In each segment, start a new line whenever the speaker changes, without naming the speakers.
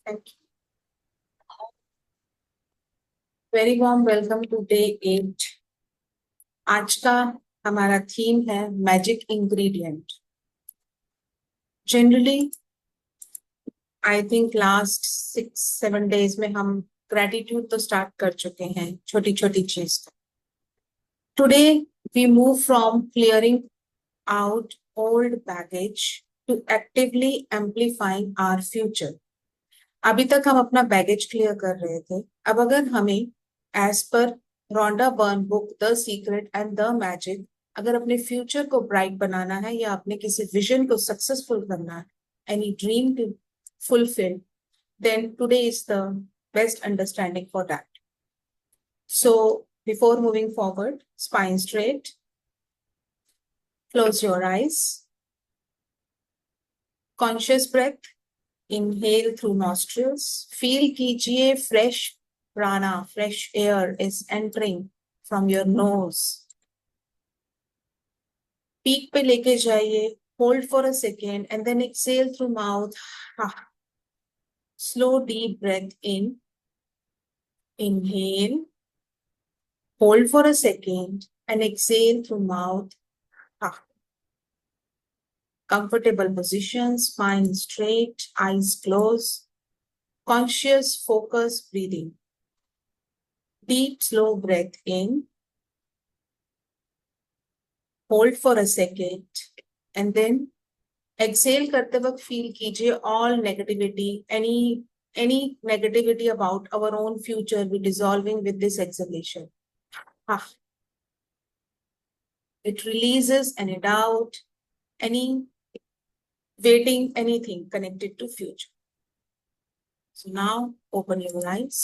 Thank you. Very warm welcome to day 8। आज का हमारा थीम है magic ingredient. Generally I think last 6-7 days में हम ग्रेटिट्यूड तो स्टार्ट कर चुके हैं, छोटी छोटी चीज। Today we move from clearing out old baggage to actively amplifying our future. अभी तक हम अपना बैगेज क्लियर कर रहे थे। अब अगर हमें as per Rhonda Byrne book the secret and the magic, अगर अपने फ्यूचर को ब्राइट बनाना है या अपने किसी विजन को सक्सेसफुल करना है, any dream to fulfil, then today is the best understanding for that. So before moving forward, spine straight, close your eyes, conscious breath, inhale through nostrils, feel कीजिए fresh prana, fresh air is entering from your nose. Peak पे लेके जाइए, hold for a second and then exhale through mouth. Slow deep breath in, inhale, hold for a second and exhale through mouth. Comfortable position, spine straight, eyes closed, conscious focus breathing. Deep slow breath in, hold for a second and then exhale करते वक्त feel कीजिए all negativity, any negativity about our own future be dissolving with this exhalation. It releases any doubt, any waiting, anything connected to future. So now open your eyes.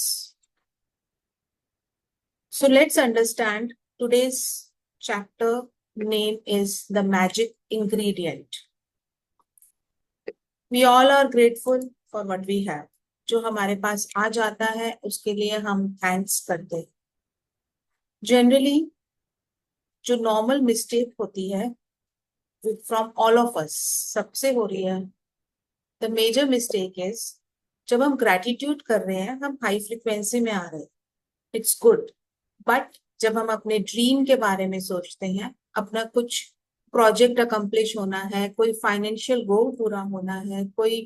So let's understand today's chapter name is the magic ingredient. We all are grateful for what we have. जो हमारे पास आ जाता है उसके लिए हम thanks करते हैं। Generally जो नॉर्मल मिस्टेक होती है फ्रॉम ऑल ऑफ अस, सबसे हो रही है, द मेजर मिस्टेक इज जब हम ग्रैटिट्यूड कर रहे हैं हम हाई फ्रिक्वेंसी में आ रहे हैं, इट्स गुड। बट जब हम अपने ड्रीम के बारे में सोचते हैं, अपना कुछ प्रोजेक्ट अकम्प्लिश होना है, कोई फाइनेंशियल गोल पूरा होना है, कोई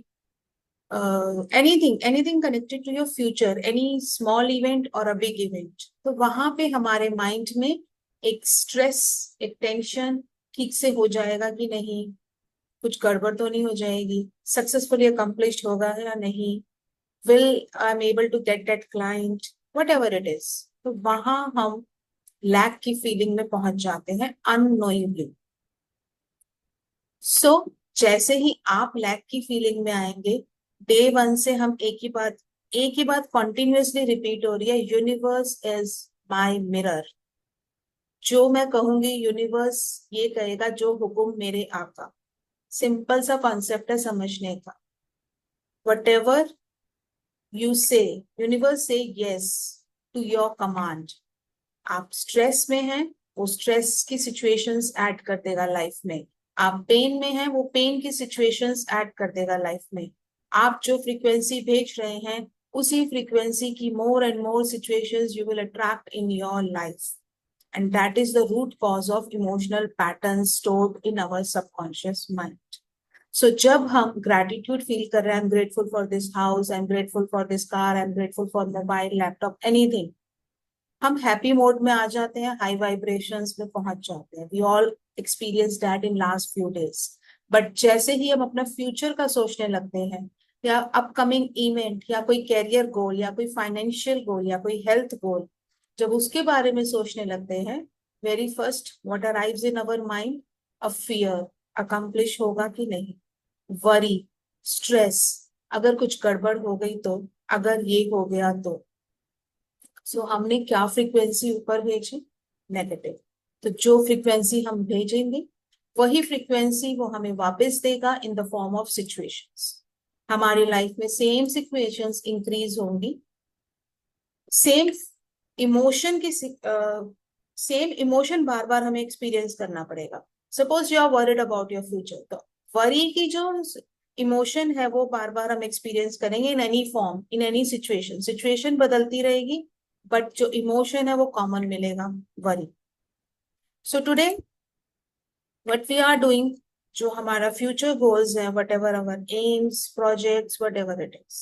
anything connected to your future, any small event और अ बिग इवेंट, तो वहां पे हमारे माइंड में एक स्ट्रेस, एक टेंशन ठीक से हो जाएगा कि नहीं, कुछ गड़बड़ तो नहीं हो जाएगी, सक्सेसफुली अकम्प्लिश होगा या नहीं, will I am able to get that client, whatever it is. तो वहां हम लैक की फीलिंग में पहुंच जाते हैं अननोइंगली। सो जैसे ही आप लैक की फीलिंग में आएंगे, डे 1 से हम एक ही बात कॉन्टिन्यूसली रिपीट हो रही है, यूनिवर्स इज माई मिरर। जो मैं कहूंगी यूनिवर्स ये कहेगा, जो हुक्म मेरे आका। सिंपल सा कॉन्सेप्ट है समझने का। वट एवर यू से, यूनिवर्स से यस टू योर कमांड। आप स्ट्रेस में हैं, वो स्ट्रेस की सिचुएशंस ऐड कर देगा लाइफ में। आप पेन में हैं, वो पेन की सिचुएशंस ऐड कर देगा लाइफ में। आप जो फ्रीक्वेंसी भेज रहे हैं, उसी फ्रीक्वेंसी की more and more situations you will attract in your life, and that is the root cause of emotional patterns stored in our subconscious mind. So जब हम gratitude feel कर रहे हैं, I'm grateful for this house, I'm grateful for this car, I'm grateful for mobile, laptop, anything, हम happy mode में आ जाते हैं, high vibrations में पहुंच जाते हैं। We all experience that in last few days. But जैसे ही हम अपना फ्यूचर का सोचने लगते हैं, या अपकमिंग इवेंट, या कोई कैरियर गोल, या कोई फाइनेंशियल गोल, या कोई हेल्थ गोल, जब उसके बारे में सोचने लगते हैं, very first what arrives in our mind, a fear, accomplish होगा कि नहीं, वरी, स्ट्रेस, अगर कुछ गड़बड़ हो गई तो, अगर ये हो गया तो। सो हमने क्या फ्रीक्वेंसी ऊपर भेजी, नेगेटिव। तो जो फ्रीक्वेंसी हम भेजेंगे वही फ्रीक्वेंसी वो हमें वापस देगा in the form of situations. हमारी लाइफ में सेम सिचुएशंस इंक्रीज होंगी, सेम इमोशन की सेम इमोशन बार बार हमें एक्सपीरियंस करना पड़ेगा। Suppose you are worried about your future, तो वरी की जो इमोशन है वो बार बार हम एक्सपीरियंस करेंगे in any form, in any situation, situation बदलती रहेगी बट जो इमोशन है वो कॉमन मिलेगा, worry. So today what we are doing, जो हमारा फ्यूचर गोल्स है, whatever our aims, projects, whatever it is,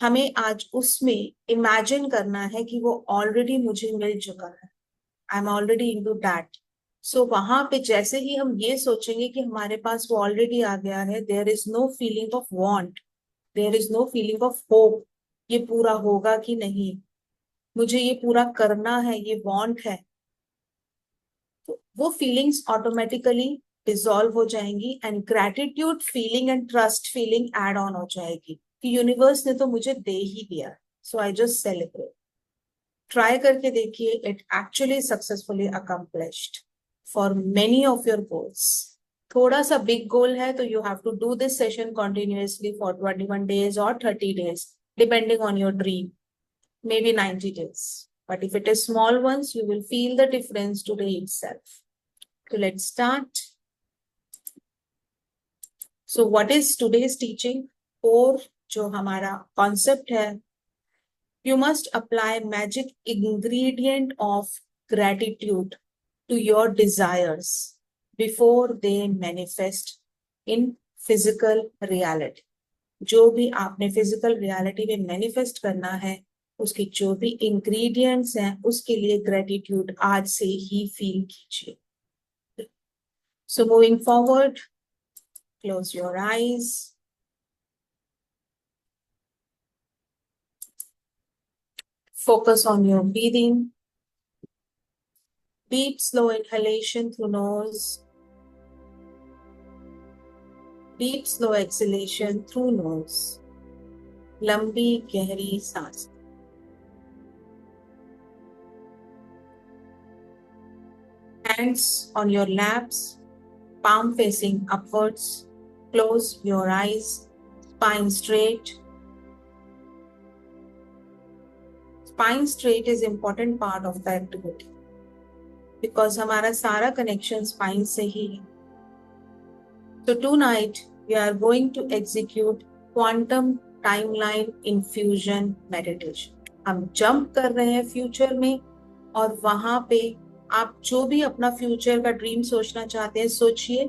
हमें आज उसमें इमेजिन करना है कि वो ऑलरेडी मुझे मिल चुका है, I am already into that. So वहां पे जैसे ही हम ये सोचेंगे कि हमारे पास वो ऑलरेडी आ गया है, there is no feeling of want, there is no feeling of hope, ये पूरा होगा कि नहीं, मुझे ये पूरा करना है, ये वांट है, तो वो फीलिंग्स ऑटोमेटिकली डिसॉल्व हो जाएंगी and gratitude feeling and trust feeling add on हो जाएगी कि यूनिवर्स ने तो मुझे दे ही दिया, सो आई जस्ट सेलिब्रेट। ट्राई करके देखिए, it actually successfully accomplished for many of your goals. थोड़ा सा बिग गोल है तो you have to do this session continuously for 21 days or 30 days depending on your dream, maybe 90 days. But if it is small ones, you will feel the difference today itself. So let's start. So what is today's teaching? और जो हमारा concept है, you must apply magic ingredient of gratitude to your desires before they manifest in physical reality. जो भी आपने physical reality में manifest करना है, उसकी जो भी इंग्रेडिएंट्स हैं, उसके लिए ग्रेटिट्यूड आज से ही फील कीजिए। So moving forward, close your eyes, focus on your breathing, deep slow inhalation through nose, deep slow exhalation through nose, लंबी गहरी सांस। Hands on your laps, palm facing upwards, close your eyes, spine straight. Spine straight is important part of the activity because हमारा सारा connection spine से ही है। So tonight we are going to execute quantum timeline infusion meditation. हम jump कर रहे हैं future में और वहां पे आप जो भी अपना फ्यूचर का ड्रीम सोचना चाहते हैं सोचिए,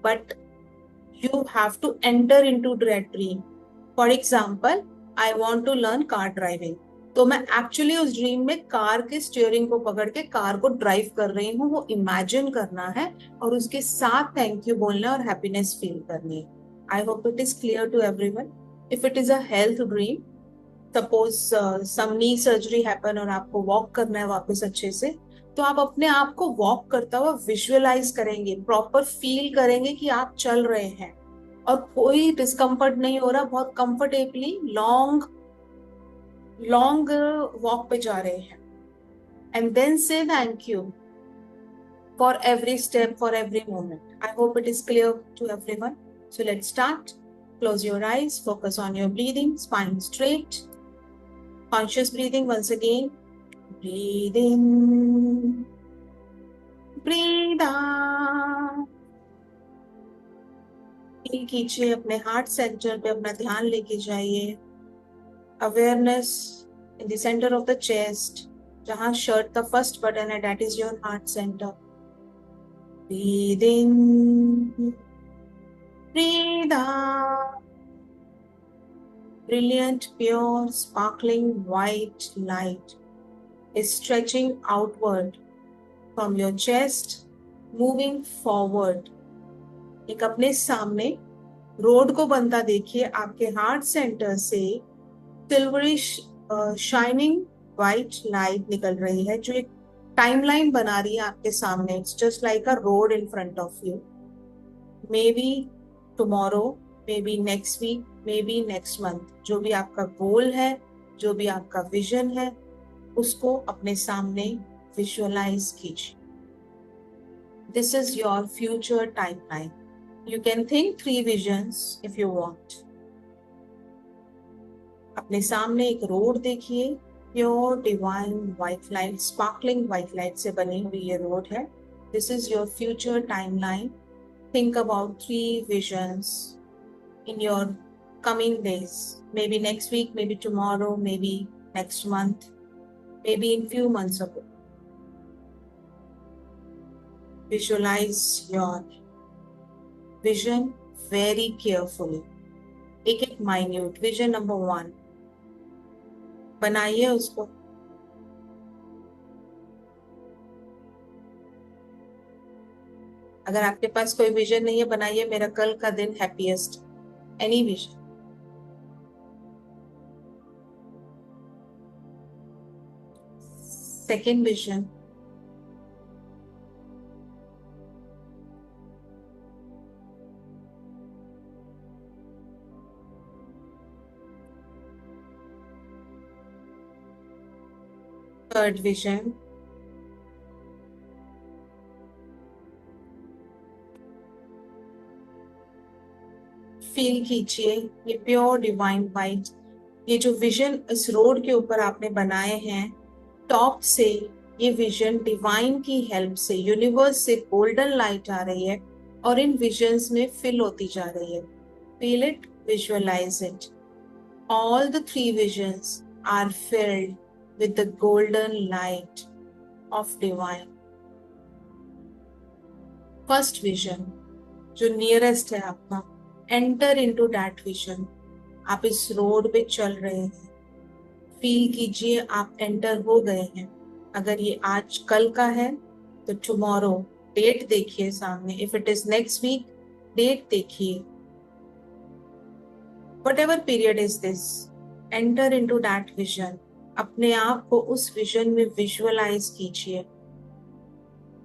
but you have to enter into that dream. For example, I want to learn car driving, तो मैं एक्चुअली उस ड्रीम में कार के स्टीयरिंग को पकड़ के कार को ड्राइव कर रही हूँ, वो इमेजिन करना है और उसके साथ थैंक यू बोलना और हैप्पीनेस फील करनी है। I hope it is clear to everyone. If it is a health dream, suppose some knee surgery happen और आपको वॉक करना है वापस अच्छे से, तो आप अपने आप को वॉक करता हुआ विजुअलाइज करेंगे, प्रॉपर फील करेंगे कि आप चल रहे हैं और कोई डिस्कम्फर्ट नहीं हो रहा, बहुत कंफर्टेबली लॉन्ग वॉक पे जा रहे हैं। And then say thank you for every step, for every moment. I hope it is clear to everyone. So let's start. Close your eyes, focus on your breathing, spine straight, conscious breathing once again. Breathe in, breathe out. Feel कीजिए, अपने heart centre पे अपना ध्यान लेके जाइए। Awareness in the centre of the chest, जहां shirt का first button है, that is your heart centre. Breathe in, breathe out. Brilliant, pure, sparkling white light is stretching outward from your chest, moving forward. एक अपने सामने road को बनता देखिए, आपके हार्ट सेंटर से सिल्वरिश शाइनिंग व्हाइट लाइट निकल रही है, जो एक टाइमलाइन बना रही है आपके सामने। It's just like a road in front of you. Maybe tomorrow, maybe next week, maybe next month, जो भी आपका गोल है, जो भी आपका विजन है, उसको अपने सामने विजुअलाइज कीजिए। This is your future timeline. You can think 3 visions if you want. अपने सामने एक रोड देखिए, pure divine white light, sparkling white light से बनी हुई ये रोड है। This is your future timeline. Think about 3 visions. in your coming days, maybe next week, maybe tomorrow, maybe next month, maybe in few months ago. Visualize your vision very carefully. एक minute vision number 1 बनाइए उसको. अगर आपके पास कोई vision नहीं है, बनाइए मेरा कल का दिन happiest. Any vision. Second vision. Third vision. Feel कीजिए ये प्योर डिवाइन लाइट. ये जो विजन इस रोड के ऊपर आपने बनाए हैं, टॉप से ये विजन डिवाइन की हेल्प से, यूनिवर्स से गोल्डन लाइट आ रही है और इन विजन्स में फिल होती जा रही है. Feel it, visualise it. All the 3 visions are filled with the golden light of divine. First vision, जो nearest है आपका, enter into that vision. आप इस रोड पे चल रहे हैं, फील कीजिए आप एंटर हो गए हैं. अगर ये आज कल का है तो टुमारो डेट देखिए सामने. If it is next week, date देखिए. whatever period is this, enter into that vision. अपने आप को उस विजन में विजुअलाइज कीजिए.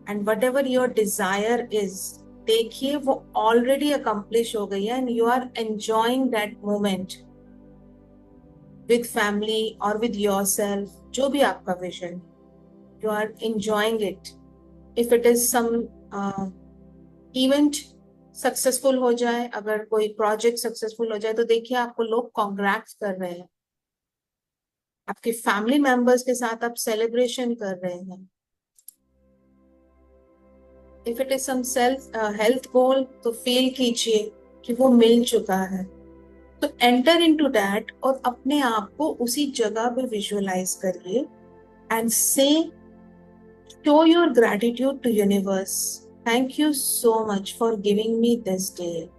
And whatever your desire is, देखिए वो ऑलरेडी अकम्प्लिश हो गई है and you are enjoying that moment with family और विद योरसेल्फ. जो भी आपका vision, you are enjoying it. If it is some event successful हो जाए, अगर कोई प्रोजेक्ट सक्सेसफुल हो जाए, तो देखिए आपको लोग कॉन्ग्रेट्स कर रहे हैं, आपके फैमिली मेंबर्स के साथ आप सेलिब्रेशन कर रहे हैं. If it is some self health goal, तो फील कीजिए कि वो मिल चुका है. तो एंटर इनटू दैट और अपने आप को उसी जगह पे विजुअलाइज करिए and say show your gratitude to universe. Thank you so much for giving me this day.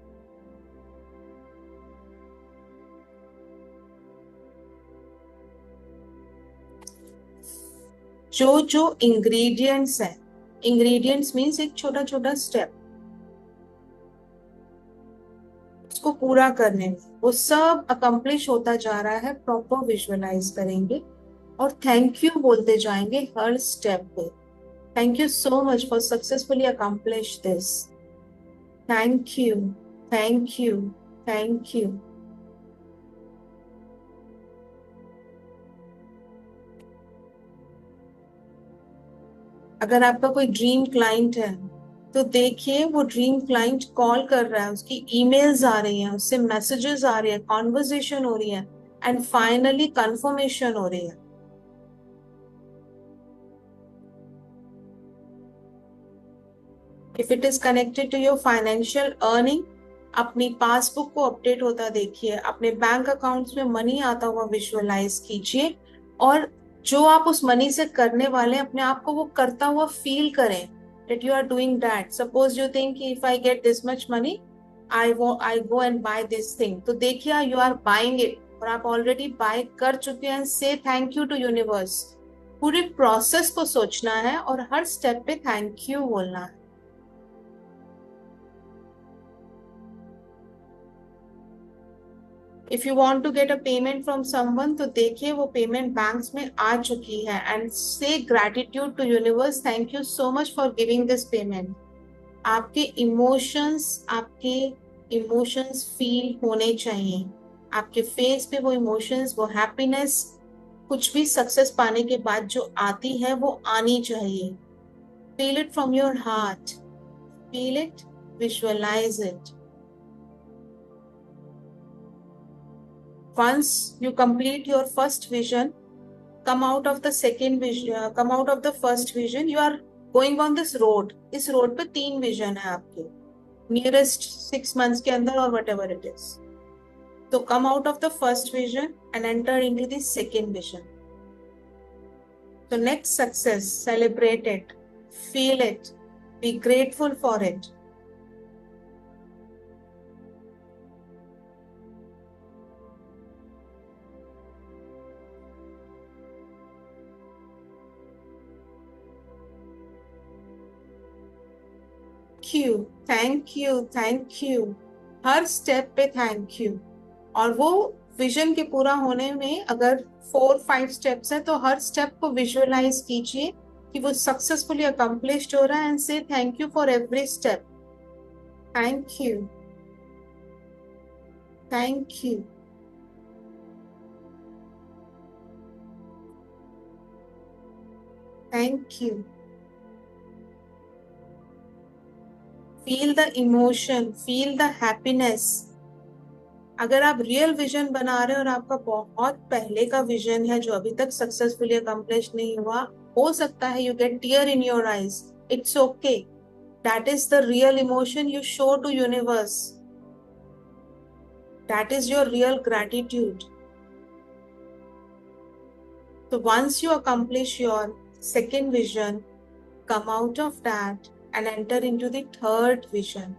जो इंग्रेडिएंट्स हैं, इंग्रेडिएंट्स मीन्स एक छोटा छोटा स्टेप, उसको पूरा करने में वो सब अकम्प्लिश होता जा रहा है. प्रॉपर विजुअलाइज करेंगे और थैंक यू बोलते जाएंगे हर स्टेप पे. Thank you so much for successfully accomplish this. Thank you, thank you, thank you. अगर आपका कोई ड्रीम क्लाइंट है तो देखिए वो ड्रीम क्लाइंट कॉल कर रहा है, उसकी ईमेल्स आ रही हैं, उससे मैसेजेस आ रही है, कॉन्वर्सेशन हो रही है एंड फाइनली कंफर्मेशन हो रही है. If it is connected to your financial earning, अपनी पासबुक को अपडेट होता देखिए, अपने बैंक अकाउंट्स में मनी आता हुआ विजुअलाइज कीजिए और जो आप उस मनी से करने वाले हैं, अपने आप को वो करता हुआ फील करें that you are doing that. Suppose you think if I get this much money, I go and buy this thing. तो देखिए you are buying it और आप ऑलरेडी बाय कर चुके हैं. Say thank you to universe. पूरे process को सोचना है और हर स्टेप पे थैंक यू बोलना है. If you want to get a payment from someone, तो देखिए वो पेमेंट बैंक्स में आ चुकी है and say gratitude to universe, thank you so much for giving this payment. आपके इमोशंस फील होने चाहिए, आपके फेस पे वो इमोशंस, वो हैप्पीनेस, कुछ भी सक्सेस पाने के बाद जो आती है वो आनी चाहिए. Feel it from your heart, feel it, visualise it. Once you complete your first vision, come out of the second vision, come out of the first vision. You are going on this road. इस road पे 3 vision है आपके, nearest 6 months के अंदर और whatever it is. So come out of the first vision and enter into the second vision. So next success, celebrate it, feel it, be grateful for it. Thank you thank you, her step पे thank you. और वो vision के पूरा होने में अगर 4-5 steps है तो हर स्टेप को विजुअलाइज कीजिए कि वो सक्सेसफुली अकम्प्लिश्ड हो रहा है, एंड से thank you for every step. Thank you thank you thank you. Feel the emotion, feel the happiness. अगर आप रियल विजन बना रहे हो और आपका बहुत पहले का विजन है जो अभी तक सक्सेसफुली अकम्प्लिश नहीं हुआ, हो सकता है you get tear in your eyes, it's okay. That is the real emotion you show to universe, that is your real gratitude. So once you accomplish your second vision, come out of that and enter into the third vision.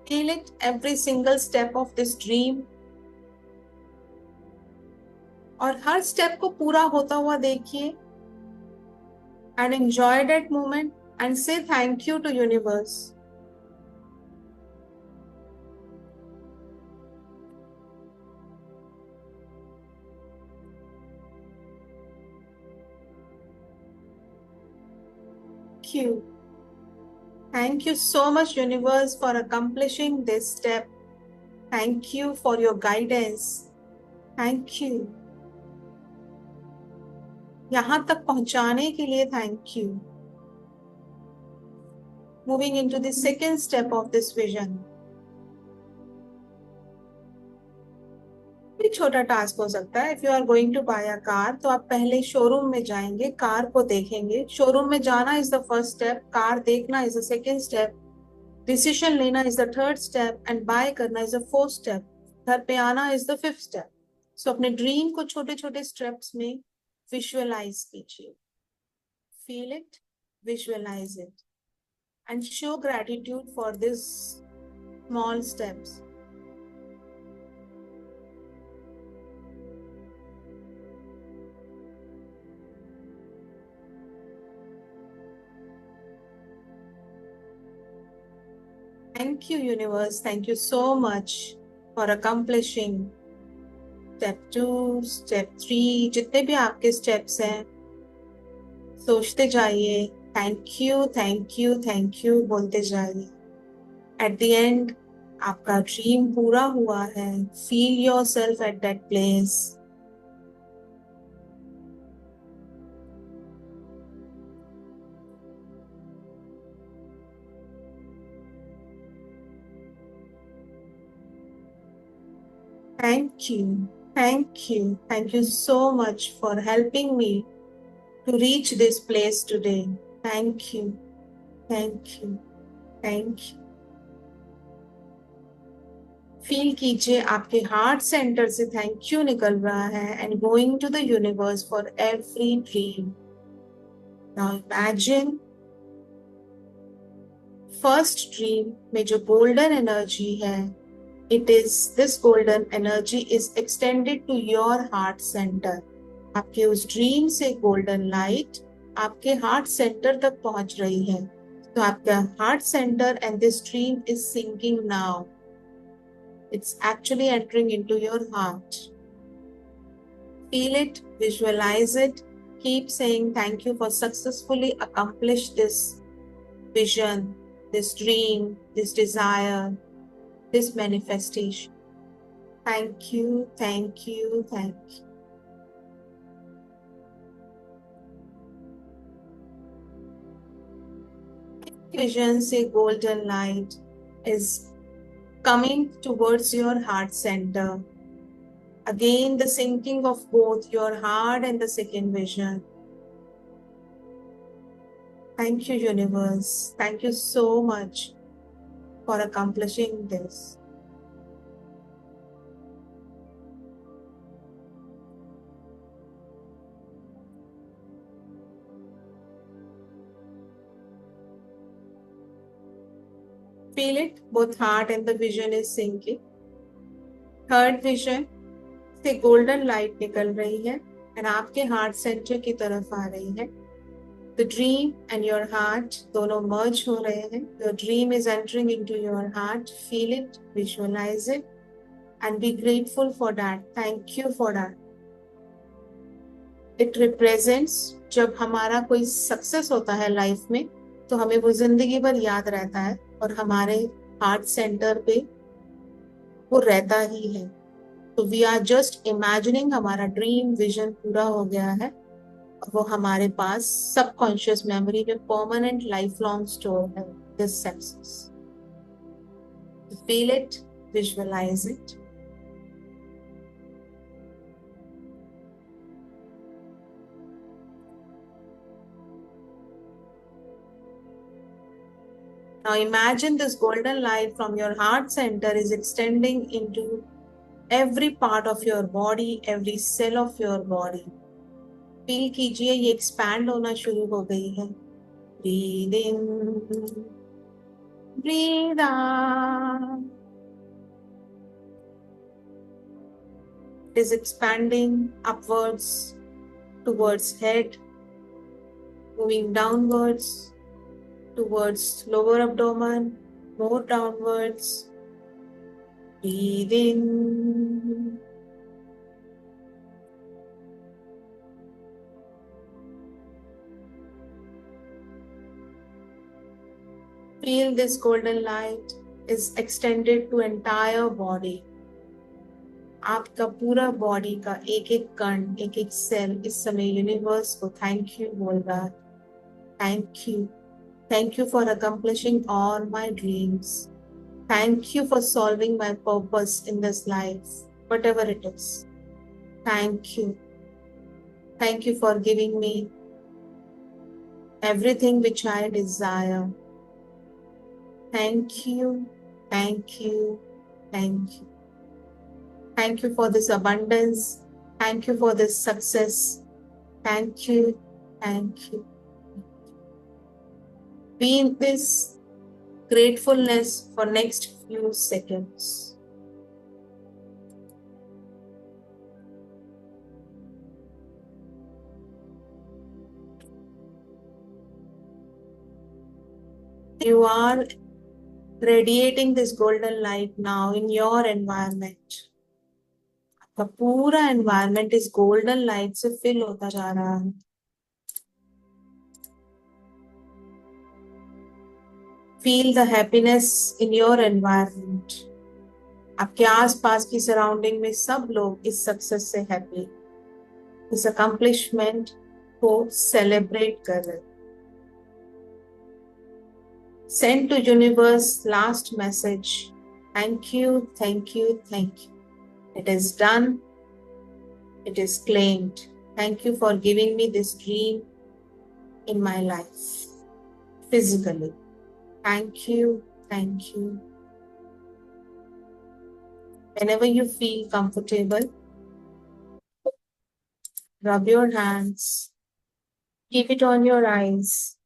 Feel it every single step of this dream. और हर step को पूरा होता हुआ देखिए and enjoy that moment and say thank you to universe. Thank you. Thank you so much universe for accomplishing this step. Thank you for your guidance. Thank you. यहाँ तक पहुंचाने के लिए thank you. Moving into the second step of this vision. भी छोटा task हो सकता है। If you are going to buy a car, तो आप पहले शोरूम में जाएंगे, कार को देखेंगे। शोरूम में जाना is the first step, car देखना is the second step, decision लेना is the third step, and buy करना इज द फोर्थ स्टेप। घर पे आना is the fifth step. So अपने ड्रीम को छोटे छोटे स्टेप्स में विजुअलाइज कीजिए, feel it, visualise it, and show gratitude for this small steps. Thank you, universe. Thank you so much for accomplishing step 2, step 3, जितने भी आपके steps हैं, सोचते जाइए, thank you thank you thank you बोलते जाइए। At the end, आपका dream पूरा हुआ है। Feel yourself at that place. Thank you, thank you, thank you so much for helping me to reach this place today. Thank you, thank you, thank you. Feel कीजिए आपके heart centre से thank you निकल रहा है, and going to the universe for every dream. Now imagine first dream में जो golden energy है, it is this golden energy is extended to your heart centre. आपके उस ड्रीम से गोल्डन लाइट आपके हार्ट सेंटर तक पहुंच रही है। तो आपका heart centre and this dream is syncing now. It's actually entering into your heart. Feel it, visualize it, keep saying thank you for successfully accomplish this vision, this dream, this desire, this manifestation. Thank you, thank you, thank you. Vision say golden light is coming towards your heart center. Again, the syncing of both your heart and the second vision. Thank you, universe. Thank you so much for accomplishing this. Feel it, both heart and the vision is syncing. Third vision से golden light निकल रही है और आपके heart centre की तरफ आ रही है. The dream and your heart दोनों merge हो रहे हैं. Your dream is entering into your heart. Feel it, visualize it, and be grateful for that. Thank you for that. It represents जब हमारा कोई सक्सेस होता है लाइफ में तो हमें वो जिंदगी भर याद रहता है और हमारे हार्ट सेंटर पे वो रहता ही है. तो वी आर जस्ट इमेजिनिंग हमारा ड्रीम विजन पूरा हो गया है और वो हमारे पास सबकॉन्शियस मेमोरी में परमानेंट लाइफ लॉन्ग स्टोर है. This success, feel it, visualise it. Now imagine this golden light from your heart center is extending into every part of your body, every cell of your body. Feel कीजिए ये expand होना शुरू हो गई है. Breathe in, breathe out. It is expanding upwards towards head, moving downwards towards lower abdomen, more downwards. Breathe in. Feel this golden light is extended to entire body. आपका पूरा body का एक एक कण, एक एक सेल इस समय यूनिवर्स को थैंक यू बोल रहा है. Thank you. Thank you for accomplishing all my dreams. Thank you for solving my purpose in this life, whatever it is. Thank you. Thank you for giving me everything which I desire. Thank you. Thank you. Thank you. Thank you for this abundance. Thank you for this success. Thank you. Thank you. Be in this gratefulness for next few seconds. You are radiating this golden light now in your environment. आपका पूरा environment इस golden light से fill होता जा रहा है. Feel the happiness in your environment. आपके आसपास की सराउंडिंग में सब लोग इस सक्सेस से हैप्पी, इस अकम्प्लिशमेंट को सेलिब्रेट कर रहे. Send to universe last message. Thank you, thank you, thank you. It is done. It is claimed. Thank you for giving me this dream in my life physically. Thank you, thank you. Whenever you feel comfortable, rub your hands, keep it on your eyes,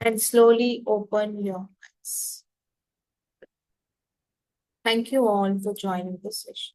and slowly open your eyes. Thank you all for joining this session.